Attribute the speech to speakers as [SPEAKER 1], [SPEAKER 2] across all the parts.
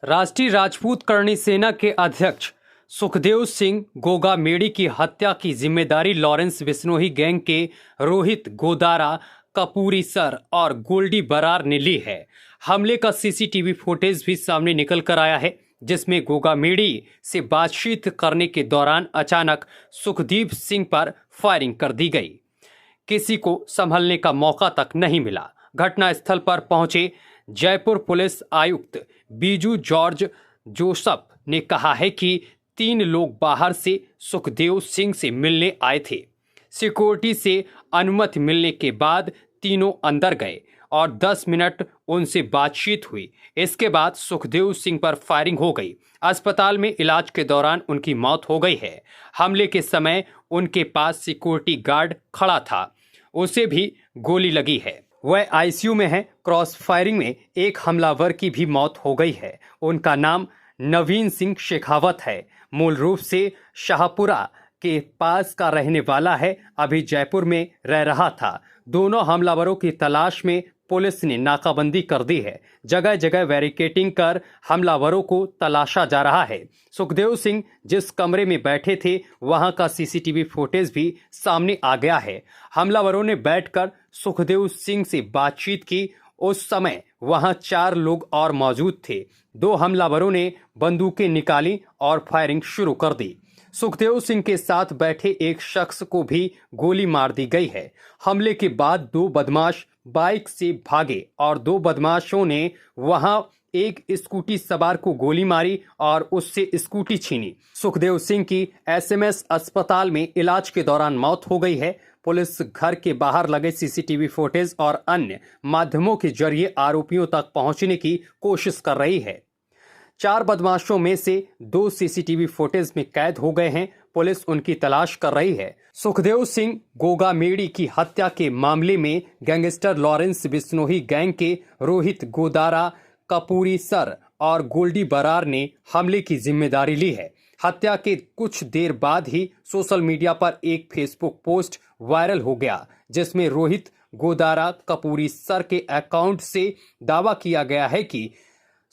[SPEAKER 1] राष्ट्रीय राजपूत करणी सेना के अध्यक्ष सुखदेव सिंह गोगामेड़ी की हत्या की जिम्मेदारी लॉरेंस बिश्नोई गैंग के रोहित गोदारा, कपूरी सर और गोल्डी बरार ने ली है। हमले का सीसीटीवी फुटेज भी सामने निकल कर आया है, जिसमें गोगामेड़ी से बातचीत करने के दौरान अचानक सुखदीप सिंह पर फायरिंग कर दी गई। किसी को संभलने का मौका तक नहीं मिला। घटनास्थल पर पहुंचे जयपुर पुलिस आयुक्त बीजू जॉर्ज जोसफ ने कहा है कि 3 लोग बाहर से सुखदेव सिंह से मिलने आए थे। सिक्योरिटी से अनुमति मिलने के बाद तीनों अंदर गए और 10 मिनट उनसे बातचीत हुई। इसके बाद सुखदेव सिंह पर फायरिंग हो गई। अस्पताल में इलाज के दौरान उनकी मौत हो गई है। हमले के समय उनके पास सिक्योरिटी गार्ड खड़ा था, उसे भी गोली लगी है। वह आईसीयू में है। क्रॉस फायरिंग में एक हमलावर की भी मौत हो गई है। उनका नाम नवीन सिंह शेखावत है। मूल रूप से शाहपुरा के पास का रहने वाला है। अभी जयपुर में रह रहा था। दोनों हमलावरों की तलाश में पुलिस ने नाकाबंदी कर दी है। जगह जगह बैरिकेडिंग कर हमलावरों को तलाशा जा रहा है। सुखदेव सिंह जिस कमरे में बैठे थे वहां का सीसीटीवी फुटेज भी सामने आ गया है। हमलावरों ने बैठकर सुखदेव सिंह से बातचीत की। उस समय वहां 4 लोग और मौजूद थे। 2 हमलावरों ने बंदूकें निकाली और फायरिंग शुरू कर दी। सुखदेव सिंह के साथ बैठे एक शख्स को भी गोली मार दी गई है। हमले के बाद 2 बदमाश बाइक से भागे और 2 बदमाशों ने वहां एक स्कूटी सवार को गोली मारी और उससे स्कूटी छीनी। सुखदेव सिंह की एसएमएस अस्पताल में इलाज के दौरान मौत हो गई है। पुलिस घर के बाहर लगे सीसीटीवी फुटेज और अन्य माध्यमों के जरिए आरोपियों तक पहुंचने की कोशिश कर रही है। 4 बदमाशों में से 2 सीसीटीवी फुटेज में कैद हो गए हैं। पुलिस उनकी तलाश कर रही है। सुखदेव सिंह गोगामेड़ी की हत्या के मामले में गैंगस्टर लॉरेंस बिश्नोई गैंग के रोहित गोदारा, कपूरी सर और गोल्डी बरार ने हमले की जिम्मेदारी ली है। हत्या के कुछ देर बाद ही सोशल मीडिया पर एक फेसबुक पोस्ट वायरल हो गया, जिसमें रोहित गोदारा, कपूरी सर के अकाउंट से दावा किया गया है कि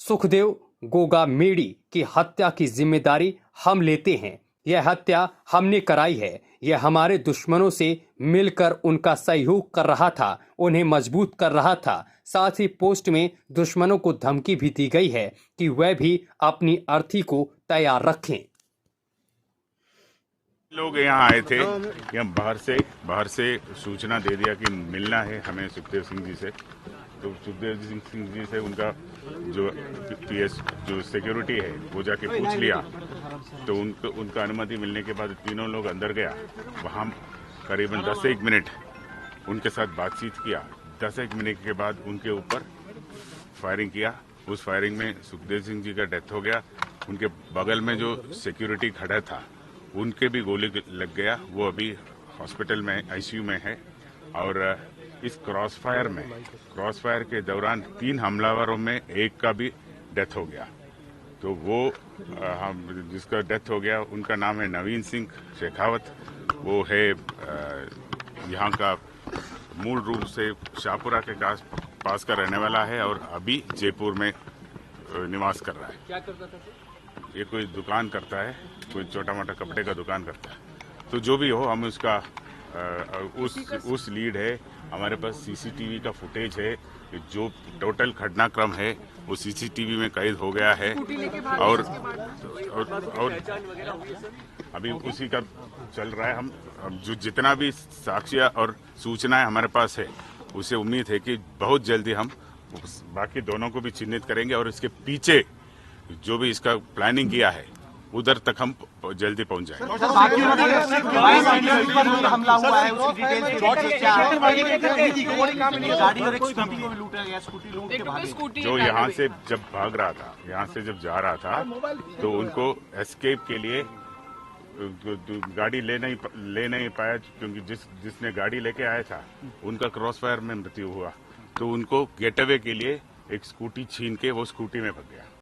[SPEAKER 1] सुखदेव गोगामेड़ी की हत्या की जिम्मेदारी हम लेते हैं। यह हत्या हमने कराई है। यह हमारे दुश्मनों से मिलकर उनका सहयोग कर रहा था, उन्हें मजबूत कर रहा था। साथ ही पोस्ट में दुश्मनों को धमकी भी दी गई है कि वह भी अपनी अर्थी को तैयार रखें।
[SPEAKER 2] लोग यहाँ आए थे, यहाँ बाहर से सूचना दे दिया कि मिलना है हमें सुखदेव सिंह जी से। तो सुखदेव सिंह जी से उनका जो पीएस जो सिक्योरिटी है वो जाके पूछ लिया। तो उनका अनुमति मिलने के बाद तीनों लोग अंदर गया। वहाँ करीबन 10-1 मिनट उनके साथ बातचीत किया। 10-1 मिनट के बाद उनके ऊपर फायरिंग किया। उस फायरिंग में सुखदेव सिंह जी का डेथ हो गया। उनके बगल में जो सिक्योरिटी खड़ा था उनके भी गोली लग गया। वो अभी हॉस्पिटल में आईसीयू में है। और इस क्रॉस फायर के दौरान 3 हमलावरों में एक का भी डेथ हो गया। तो वो जिसका डेथ हो गया उनका नाम है नवीन सिंह शेखावत। वो है यहाँ का मूल रूप से शाहपुरा के पास का रहने वाला है और अभी जयपुर में निवास कर रहा है।
[SPEAKER 1] क्या करता था?
[SPEAKER 2] ये कोई दुकान करता है, कोई छोटा मोटा कपड़े का दुकान करता है। तो जो भी हो, हम उसका उस लीड है। हमारे पास सीसीटीवी का फुटेज है। जो टोटल घटनाक्रम है वो सीसीटीवी में कैद हो गया है। और अभी उसी का चल रहा है। हम जो जितना भी साक्ष्य और सूचनाएं हमारे पास है, उसे उम्मीद है कि बहुत जल्दी हम बाकी दोनों को भी चिन्हित करेंगे और इसके पीछे जो भी इसका प्लानिंग किया है उधर तक हम जल्दी पहुंच जाएंगे।
[SPEAKER 3] हमला हुआ है उसकी डिटेल्स।
[SPEAKER 2] जो यहाँ से जब भाग रहा था, यहाँ से जब जा रहा था, तो उनको एस्केप के लिए गाड़ी ले नहीं पाया, क्योंकि जिसने गाड़ी लेके आया था उनका क्रॉस फायर में मृत्यु हुआ। तो उनको गेट अवे के लिए एक स्कूटी छीन के वो स्कूटी में भाग गया।